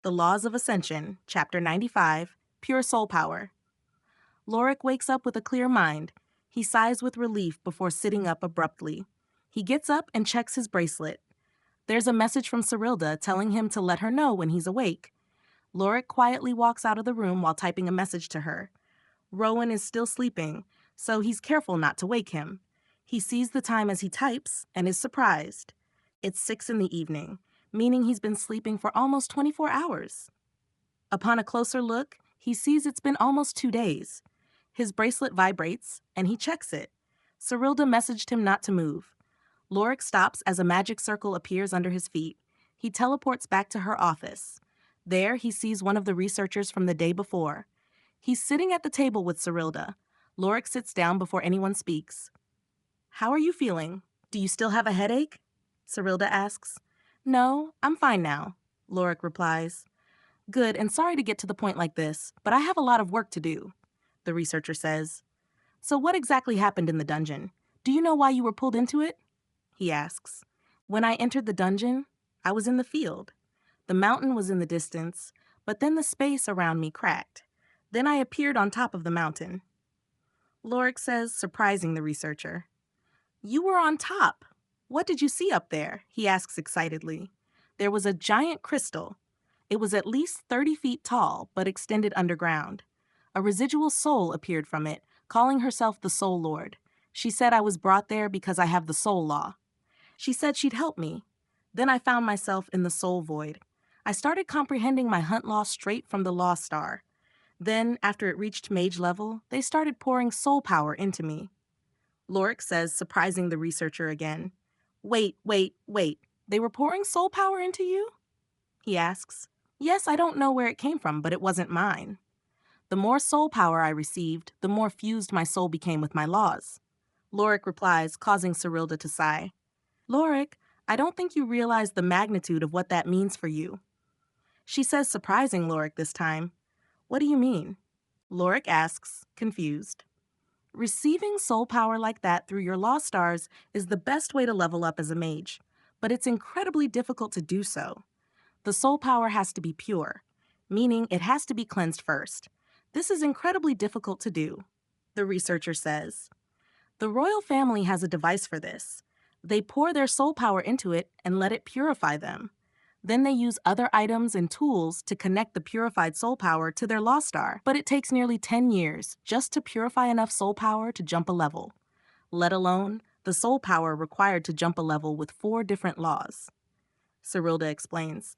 The Laws of Ascension, Chapter 95, Pure Soul Power. Lorik wakes up with a clear mind. He sighs with relief before sitting up abruptly. He gets up and checks his bracelet. There's a message from Cyrilda telling him to let her know when he's awake. Lorik quietly walks out of the room while typing a message to her. Rowan is still sleeping, so he's careful not to wake him. He sees the time as he types and is surprised. It's 6 in the evening, meaning he's been sleeping for almost 24 hours. Upon a closer look, he sees it's been almost 2 days. His bracelet vibrates, and he checks it. Cyrilda messaged him not to move. Lorik stops as a magic circle appears under his feet. He teleports back to her office. There, he sees one of the researchers from the day before. He's sitting at the table with Cyrilda. Lorik sits down before anyone speaks. "How are you feeling? Do you still have a headache?" Cyrilda asks. "No, I'm fine now," Lorik replies. "Good, and sorry to get to the point like this, but I have a lot of work to do," the researcher says. "So what exactly happened in the dungeon? Do you know why you were pulled into it?" he asks. "When I entered the dungeon, I was in the field. The mountain was in the distance, but then the space around me cracked. Then I appeared on top of the mountain," Lorik says, surprising the researcher. "You were on top. What did you see up there?" he asks excitedly. There was a giant crystal. It was at least 30 feet tall, but extended underground. A residual soul appeared from it, calling herself the Soul Lord. She said I was brought there because I have the soul law. She said she'd help me. Then I found myself in the soul void. I started comprehending my hunt law straight from the law star. Then, after it reached mage level, they started pouring soul power into me," Lorik says, surprising the researcher again. Wait. They were pouring soul power into you?" he asks. "Yes, I don't know where it came from, but it wasn't mine. The more soul power I received, the more fused my soul became with my laws," Lorik replies, causing Cyrilda to sigh. "Lorik, I don't think you realize the magnitude of what that means for you." She says, surprising Lorik this time. "What do you mean?" Lorik asks, confused. "Receiving soul power like that through your law stars is the best way to level up as a mage, but it's incredibly difficult to do so. The soul power has to be pure, meaning it has to be cleansed first. This is incredibly difficult to do," the researcher says. "The royal family has a device for this. They pour their soul power into it and let it purify them. Then they use other items and tools to connect the purified soul power to their law star. But it takes nearly 10 years just to purify enough soul power to jump a level, let alone the soul power required to jump a level with 4 different laws," Cyrilda explains.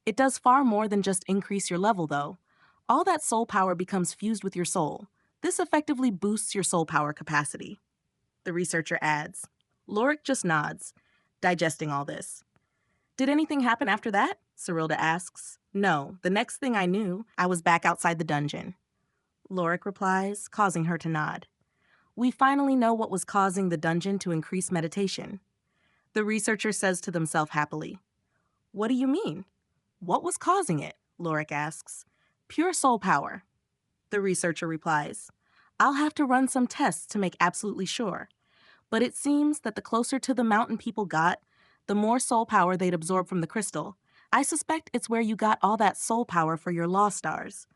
"It does far more than just increase your level, though. All that soul power becomes fused with your soul. This effectively boosts your soul power capacity," the researcher adds. Lorik just nods, digesting all this. "Did anything happen after that?" Cyrilda asks. "No, the next thing I knew, I was back outside the dungeon," Lorik replies, causing her to nod. "We finally know what was causing the dungeon to increase meditation," the researcher says to themselves happily. "What do you mean? What was causing it?" Lorik asks. "Pure soul power," the researcher replies. "I'll have to run some tests to make absolutely sure. But it seems that the closer to the mountain people got, the more soul power they'd absorb from the crystal. I suspect it's where you got all that soul power for your law stars.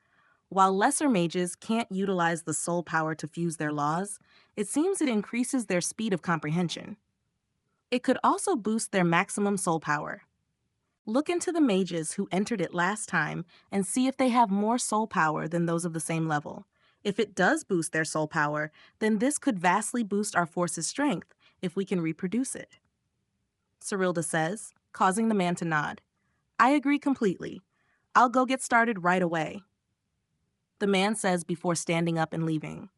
While lesser mages can't utilize the soul power to fuse their laws, it seems it increases their speed of comprehension. It could also boost their maximum soul power. Look into the mages who entered it last time and see if they have more soul power than those of the same level. If it does boost their soul power, then this could vastly boost our force's strength if we can reproduce it," Cyrilda says, causing the man to nod. "I agree completely. I'll go get started right away," the man says before standing up and leaving.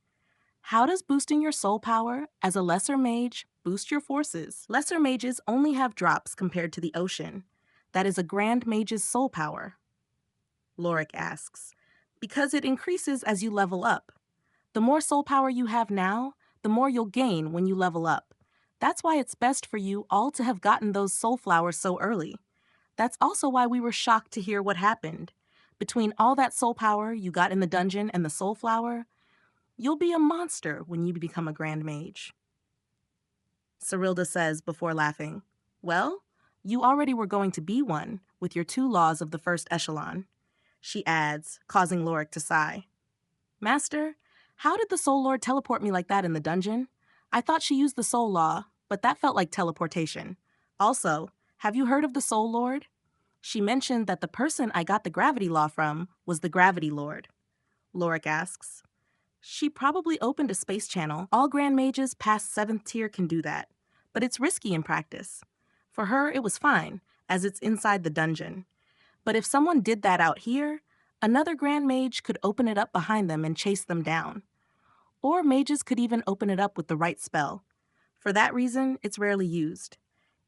"How does boosting your soul power as a lesser mage boost your forces?" "Lesser mages only have drops compared to the ocean. That is a grand mage's soul power," Lorik asks. "Because it increases as you level up. The more soul power you have now, the more you'll gain when you level up. That's why it's best for you all to have gotten those soul flowers so early. That's also why we were shocked to hear what happened. Between all that soul power you got in the dungeon and the soul flower, you'll be a monster when you become a grand mage," Cyrilda says before laughing. "Well, you already were going to be one with your 2 laws of the first echelon. she adds, causing Lorik to sigh. Master, how did the Soul Lord teleport me like that in the dungeon? I thought she used the Soul Law, but that felt like teleportation. Also, have you heard of the Soul Lord? She mentioned that the person I got the Gravity Law from was the Gravity Lord. Lorik asks. She probably opened a space channel. All Grand Mages past 7th tier can do that, but it's risky in practice. For her, it was fine, as it's inside the dungeon. But if someone did that out here, another Grand Mage could open it up behind them and chase them down. Or mages could even open it up with the right spell. For that reason, it's rarely used.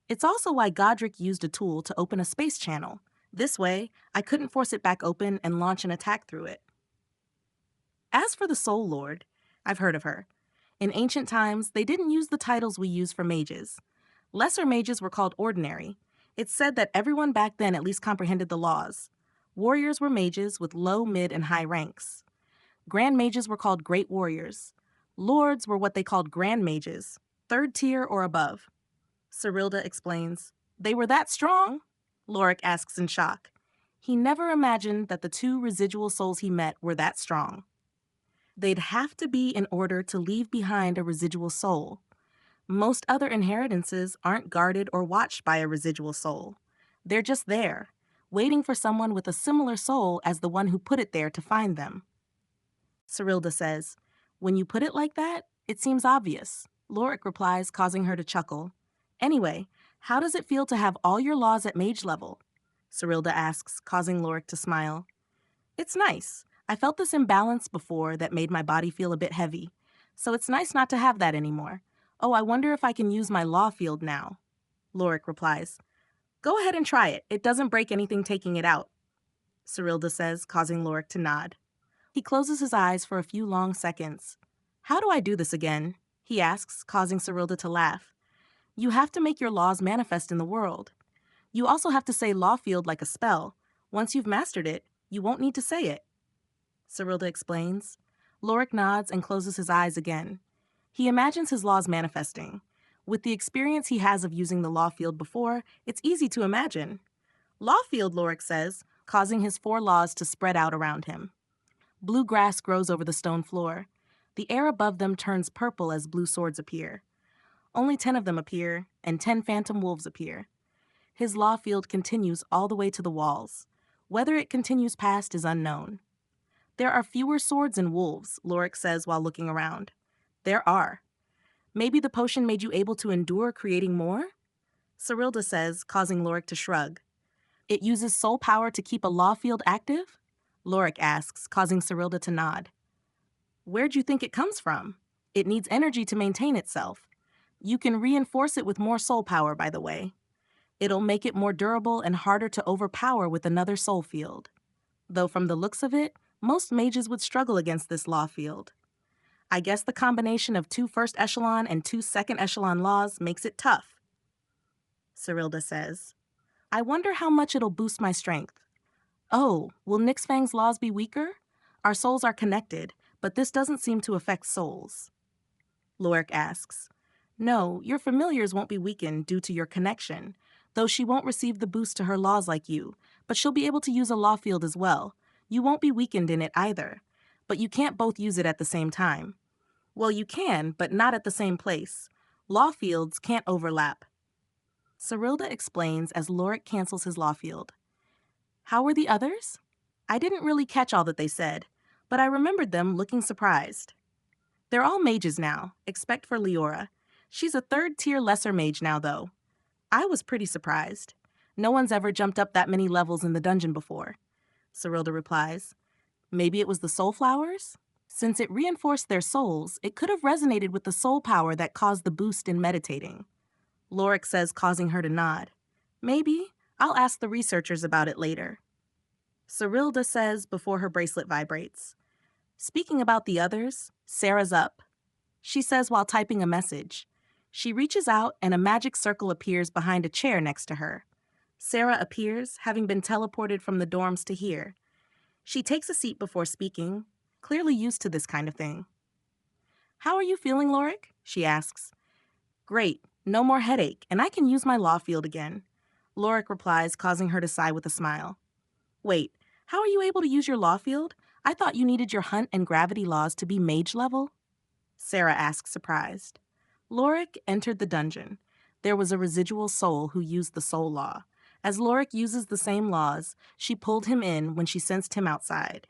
It's also why Godric used a tool to open a space channel. This way, I couldn't force it back open and launch an attack through it. As for the Soul Lord, I've heard of her. In ancient times, they didn't use the titles we use for mages. Lesser mages were called ordinary. It's said that everyone back then at least comprehended the laws. Warriors were mages with low, mid, and high ranks. Grand mages were called great warriors. Lords were what they called grand mages, 3rd tier or above. Cyrilda explains, They were that strong? Lorik asks in shock. He never imagined that the 2 residual souls he met were that strong. They'd have to be in order to leave behind a residual soul. Most other inheritances aren't guarded or watched by a residual soul. They're just there, waiting for someone with a similar soul as the one who put it there to find them. Cyrilda says, When you put it like that, it seems obvious. Lorik replies, causing her to chuckle. Anyway, how does it feel to have all your laws at mage level? Cyrilda asks, causing Lorik to smile. It's nice. I felt this imbalance before that made my body feel a bit heavy. So it's nice not to have that anymore. Oh, I wonder if I can use my law field now. Lorik replies, Go ahead and try it. It doesn't break anything taking it out. Cyrilda says, causing Lorik to nod. He closes his eyes for a few long seconds. How do I do this again? He asks, causing Cyrilda to laugh. You have to make your laws manifest in the world. You also have to say law field like a spell. Once you've mastered it, you won't need to say it. Cyrilda explains. Lorik nods and closes his eyes again. He imagines his laws manifesting. With the experience he has of using the law field before, it's easy to imagine. Law field, Lorik says, causing his 4 laws to spread out around him. Blue grass grows over the stone floor. The air above them turns purple as blue swords appear. Only 10 of them appear, and 10 phantom wolves appear. His law field continues all the way to the walls. Whether it continues past is unknown. There are fewer swords and wolves, Lorik says while looking around. There are. Maybe the potion made you able to endure creating more? Cyrilda says, causing Lorik to shrug. It uses soul power to keep a law field active? Lorik asks, causing Cyrilda to nod. Where'd you think it comes from? It needs energy to maintain itself. You can reinforce it with more soul power, by the way. It'll make it more durable and harder to overpower with another soul field. Though from the looks of it, most mages would struggle against this law field. I guess the combination of 2 first echelon and 2 second echelon laws makes it tough. Cyrilda says, I wonder how much it'll boost my strength. Oh, will Nixfang's laws be weaker? Our souls are connected, but this doesn't seem to affect souls. Lorik asks, No, your familiars won't be weakened due to your connection, though she won't receive the boost to her laws like you, but she'll be able to use a law field as well. You won't be weakened in it either, but you can't both use it at the same time. Well, you can, but not at the same place. Law fields can't overlap. Cyrilda explains as Lorik cancels his law field. How were the others? I didn't really catch all that they said, but I remembered them looking surprised. They're all mages now, except for Leora. She's a 3rd tier lesser mage now, though. I was pretty surprised. No one's ever jumped up that many levels in the dungeon before. Cyrilda replies, Maybe it was the soul flowers? Since it reinforced their souls, it could have resonated with the soul power that caused the boost in meditating. Lorik says, causing her to nod. Maybe. I'll ask the researchers about it later. Cyrilda says before her bracelet vibrates. Speaking about the others, Sarah's up. She says while typing a message. She reaches out and a magic circle appears behind a chair next to her. Sarah appears, having been teleported from the dorms to here. She takes a seat before speaking, clearly used to this kind of thing. How are you feeling, Lorik? She asks. Great, no more headache, and I can use my law field again. Lorik replies, causing her to sigh with a smile. Wait, How are you able to use your law field? I thought you needed your hunt and gravity laws to be mage level? Sarah asked, surprised. Lorik entered the dungeon. There was a residual soul who used the soul law. As Lorik uses the same laws, she pulled him in when she sensed him outside.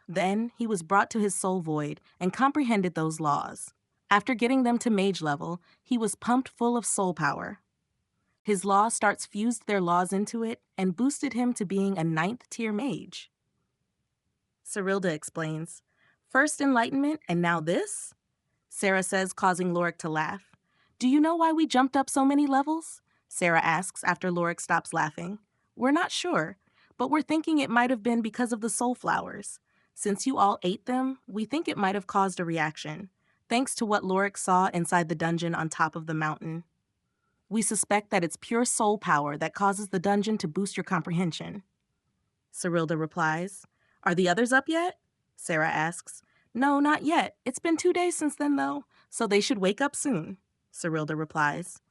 Then he was brought to his soul void and comprehended those laws. After getting them to mage level, he was pumped full of soul power. His law starts fused their laws into it and boosted him to being a 9th tier mage. Cyrilda explains, "First enlightenment and now this?" Sarah says, causing Lorik to laugh. "Do you know why we jumped up so many levels?" Sarah asks after Lorik stops laughing. "We're not sure, but we're thinking it might have been because of the soul flowers. Since you all ate them, we think it might have caused a reaction, thanks to what Lorik saw inside the dungeon on top of the mountain. We suspect that it's pure soul power that causes the dungeon to boost your comprehension." Cyrilda replies. "Are the others up yet?" Sarah asks. "No, not yet. It's been 2 days since then, though, so they should wake up soon," Cyrilda replies.